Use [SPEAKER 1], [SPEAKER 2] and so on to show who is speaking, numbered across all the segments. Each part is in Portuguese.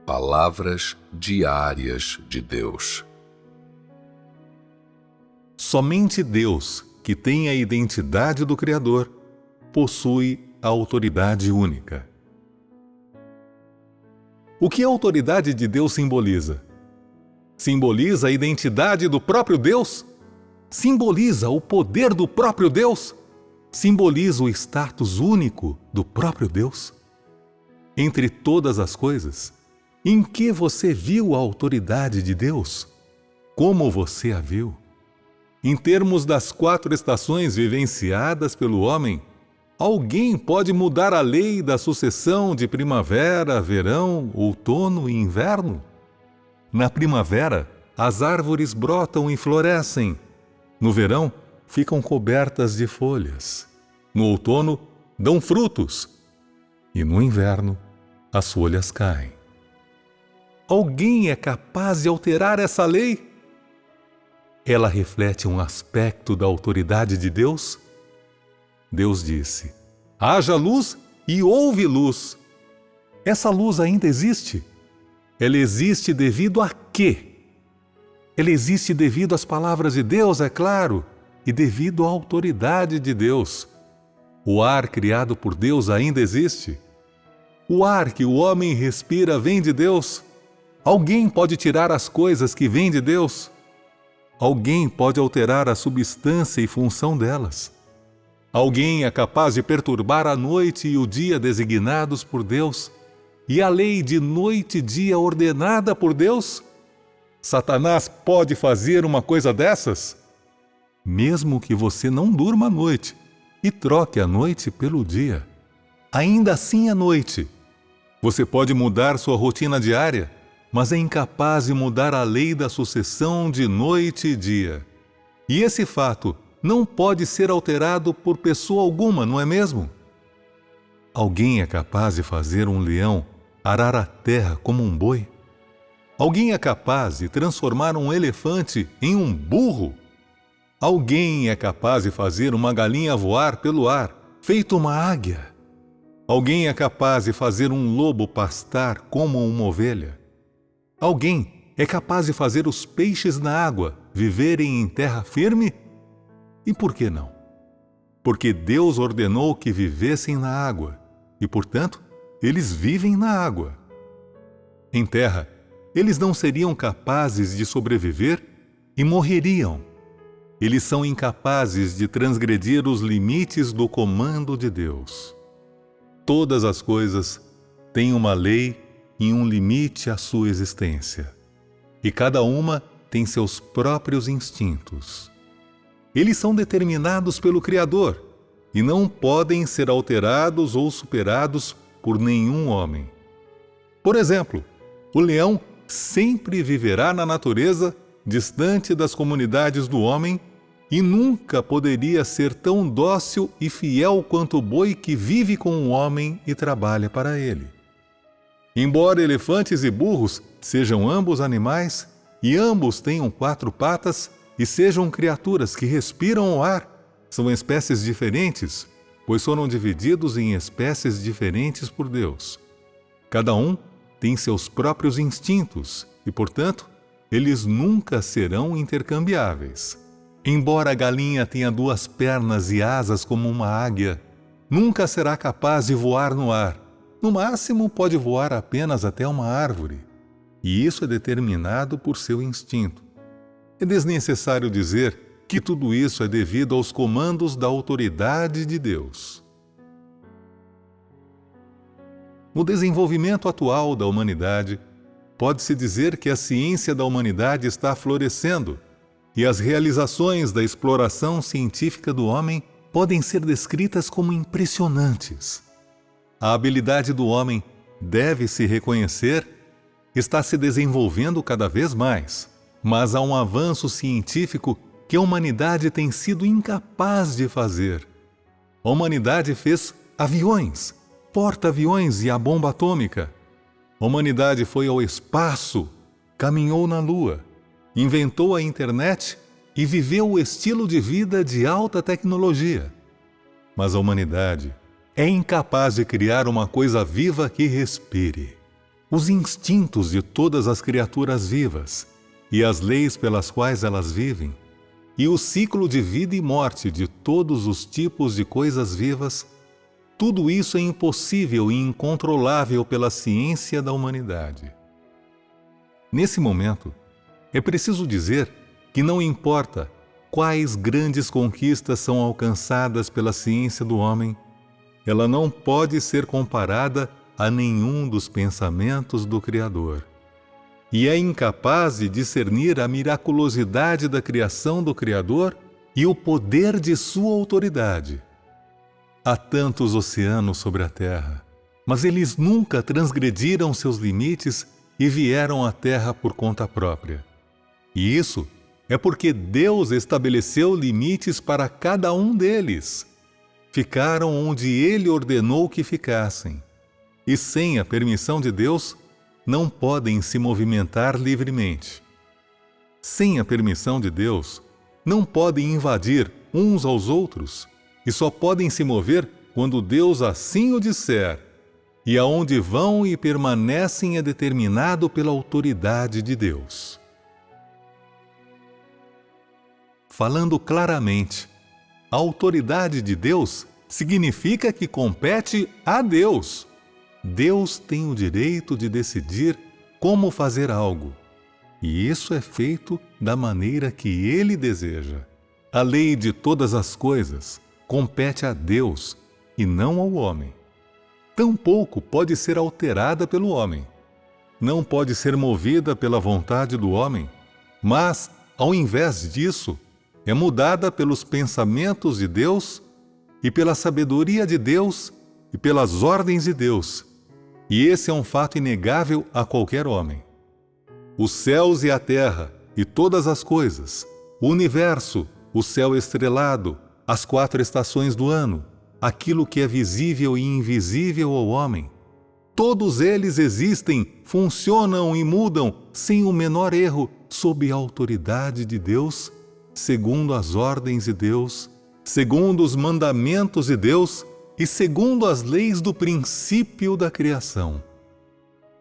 [SPEAKER 1] Palavras diárias de Deus.
[SPEAKER 2] Somente Deus, que tem a identidade do Criador, possui a autoridade única. O que a autoridade de Deus simboliza? Simboliza a identidade do próprio Deus? Simboliza o poder do próprio Deus? Simboliza o status único do próprio Deus? Entre todas as coisas, em que você viu a autoridade de Deus? Como você a viu? Em termos das 4 estações vivenciadas pelo homem, alguém pode mudar a lei da sucessão de primavera, verão, outono e inverno? Na primavera, as árvores brotam e florescem. No verão, ficam cobertas de folhas. No outono, dão frutos. E no inverno, as folhas caem. Alguém é capaz de alterar essa lei? Ela reflete um aspecto da autoridade de Deus? Deus disse: haja luz e houve luz. Essa luz ainda existe? Ela existe devido a quê? Ela existe devido às palavras de Deus, é claro, e devido à autoridade de Deus. O ar criado por Deus ainda existe? O ar que o homem respira vem de Deus? Alguém pode tirar as coisas que vêm de Deus? Alguém pode alterar a substância e função delas? Alguém é capaz de perturbar a noite e o dia designados por Deus? E a lei de noite e dia ordenada por Deus? Satanás pode fazer uma coisa dessas? Mesmo que você não durma à noite e troque a noite pelo dia, ainda assim à noite, você pode mudar sua rotina diária, mas é incapaz de mudar a lei da sucessão de noite e dia. E esse fato não pode ser alterado por pessoa alguma, não é mesmo? Alguém é capaz de fazer um leão arar a terra como um boi? Alguém é capaz de transformar um elefante em um burro? Alguém é capaz de fazer uma galinha voar pelo ar, feito uma águia? Alguém é capaz de fazer um lobo pastar como uma ovelha? Alguém é capaz de fazer os peixes na água viverem em terra firme? E por que não? Porque Deus ordenou que vivessem na água, e, portanto, eles vivem na água. Em terra, eles não seriam capazes de sobreviver e morreriam. Eles são incapazes de transgredir os limites do comando de Deus. Todas as coisas têm uma lei e um limite à sua existência. E cada uma tem seus próprios instintos. Eles são determinados pelo Criador e não podem ser alterados ou superados por nenhum homem. Por exemplo, o leão sempre viverá na natureza, distante das comunidades do homem, e nunca poderia ser tão dócil e fiel quanto o boi que vive com o homem e trabalha para ele. Embora elefantes e burros sejam ambos animais, e ambos tenham 4 patas, e sejam criaturas que respiram o ar, são espécies diferentes, pois foram divididos em espécies diferentes por Deus. Cada um tem seus próprios instintos, e, portanto, eles nunca serão intercambiáveis. Embora a galinha tenha 2 pernas e asas como uma águia, nunca será capaz de voar no ar. No máximo, pode voar apenas até uma árvore, e isso é determinado por seu instinto. É desnecessário dizer que tudo isso é devido aos comandos da autoridade de Deus. No desenvolvimento atual da humanidade, pode-se dizer que a ciência da humanidade está florescendo, e as realizações da exploração científica do homem podem ser descritas como impressionantes. A habilidade do homem, deve-se reconhecer, está se desenvolvendo cada vez mais, mas há um avanço científico que a humanidade tem sido incapaz de fazer. A humanidade fez aviões, porta-aviões e a bomba atômica. A humanidade foi ao espaço, caminhou na Lua, inventou a internet e viveu o estilo de vida de alta tecnologia. Mas a humanidade é incapaz de criar uma coisa viva que respire. os instintos de todas as criaturas vivas e as leis pelas quais elas vivem, e o ciclo de vida e morte de todos os tipos de coisas vivas, tudo isso é impossível e incontrolável pela ciência da humanidade. Nesse momento, é preciso dizer que não importa quais grandes conquistas são alcançadas pela ciência do homem, ela não pode ser comparada a nenhum dos pensamentos do Criador. E é incapaz de discernir a miraculosidade da criação do Criador e o poder de sua autoridade. Há tantos oceanos sobre a terra, mas eles nunca transgrediram seus limites e vieram à terra por conta própria. E isso é porque Deus estabeleceu limites para cada um deles. Ficaram onde Ele ordenou que ficassem. E sem a permissão de Deus, não podem se movimentar livremente. Sem a permissão de Deus, não podem invadir uns aos outros e só podem se mover quando Deus assim o disser. E aonde vão e permanecem é determinado pela autoridade de Deus. Falando claramente, a autoridade de Deus significa que compete a Deus. Deus tem o direito de decidir como fazer algo, e isso é feito da maneira que Ele deseja. A lei de todas as coisas compete a Deus e não ao homem. Tampouco pode ser alterada pelo homem. Não pode ser movida pela vontade do homem, mas, ao invés disso, é mudada pelos pensamentos de Deus e pela sabedoria de Deus e pelas ordens de Deus. E esse é um fato inegável a qualquer homem. Os céus e a terra e todas as coisas, o universo, o céu estrelado, as 4 estações do ano, aquilo que é visível e invisível ao homem, todos eles existem, funcionam e mudam sem o menor erro sob a autoridade de Deus, segundo as ordens de Deus, segundo os mandamentos de Deus e segundo as leis do princípio da criação.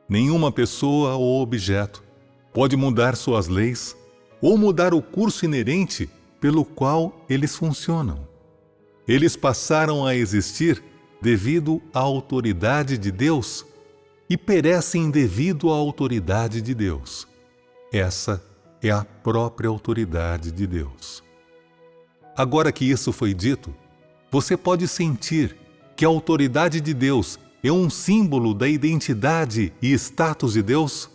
[SPEAKER 2] Nenhuma pessoa ou objeto pode mudar suas leis ou mudar o curso inerente pelo qual eles funcionam. Eles passaram a existir devido à autoridade de Deus e perecem devido à autoridade de Deus. Essa é a própria autoridade de Deus. Agora que isso foi dito, você pode sentir que a autoridade de Deus é um símbolo da identidade e status de Deus?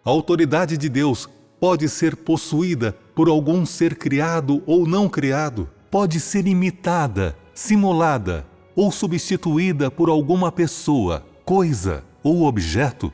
[SPEAKER 2] A autoridade de Deus pode ser possuída por algum ser criado ou não criado, pode ser imitada, simulada ou substituída por alguma pessoa, coisa ou objeto.